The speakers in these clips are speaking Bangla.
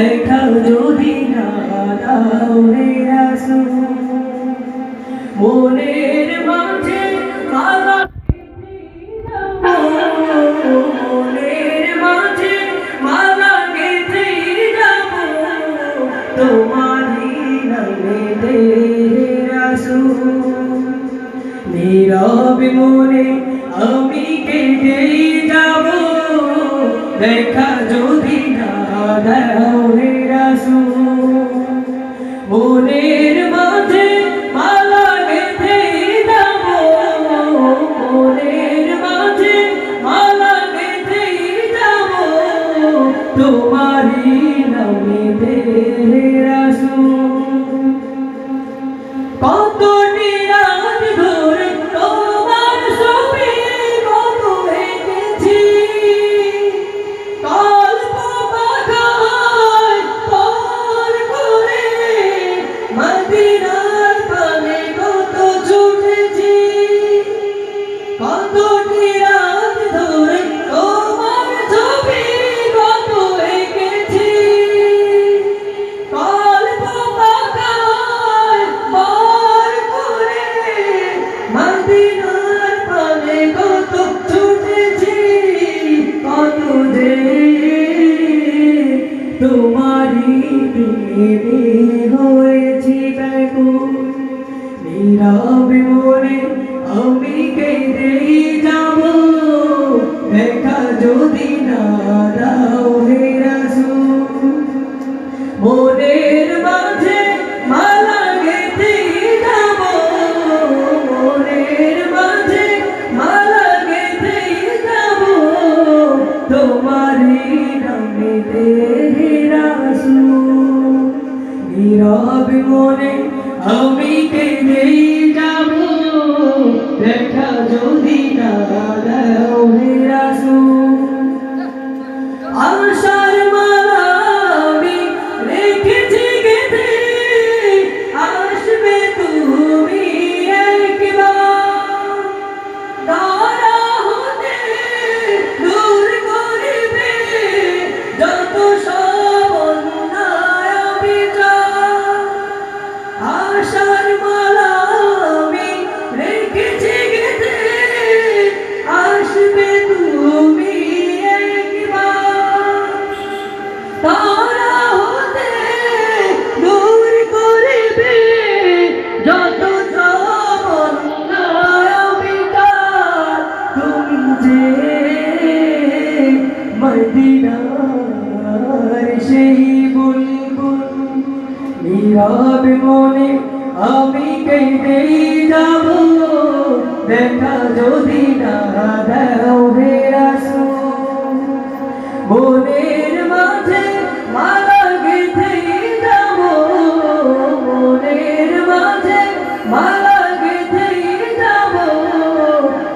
দেখা যদি না দাও হে রাসূল মনের মাঝে মালা মনের মাঝে মালা গেঁথে যাব তোমারই নামেতে রাসূল নীরব মনে আমি কেঁদেই যাব দেখা যদি না দাও হে রাসূল মনের মাঝে মালা গেঁথে যাব মনের মাঝে মালা গেঁথে যাব তোমারই নামেতে হে রাসূল কত নিরাজ ধরে তোমার ছবি কত এঁকেছি কল্প পাখায় পর করে মদিনার পানে কত ছুটেছি কত নিরাজ ধরে তোমার ছবি কত এঁকেছি কল্প পাখায় পর করে মদিনার পানে কত ছুটেছি কত যে তোমারই প্রেমে হয়েছি ব্যাকুল নীরব মনে আমি কেঁদেই যাব দেখা যদি না দাও হে রাসূল মনের মাঝে মালা গেঁথে যাব মনের মাঝে মালা গেঁথে যাব তোমারই নামেতে হে রাসূল নীরব মনে আমি কেঁদেই যাব দেখা যদি না দাও হে রাসূল আশার মালা আমি রেখেছি গেঁথে আসবে তুমি একবার তারা হতে দূর করিবে যত সব অন্যায় বিচার আশার মালা আমি রেখেছি গেঁথে আসবে তুমি একবার তারা হতে দূর করিবে যত সব অন্যায় বিচার তুমি যে মদিনার সেই বুলবুল নীরব মনে আমি কেঁদেই যাব দেখা যদি না দাও হে রাসূল মনের মাঝে মালা গেঁথে যাব মনের মাঝে মালা গেঁথে যাব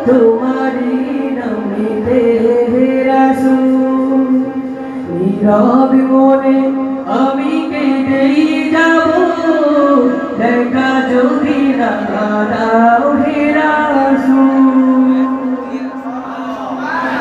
তোমারই নামেতে হে রাসূল নীরব মনে আমি কেঁদেই যাব দেখা যদি না দাও হে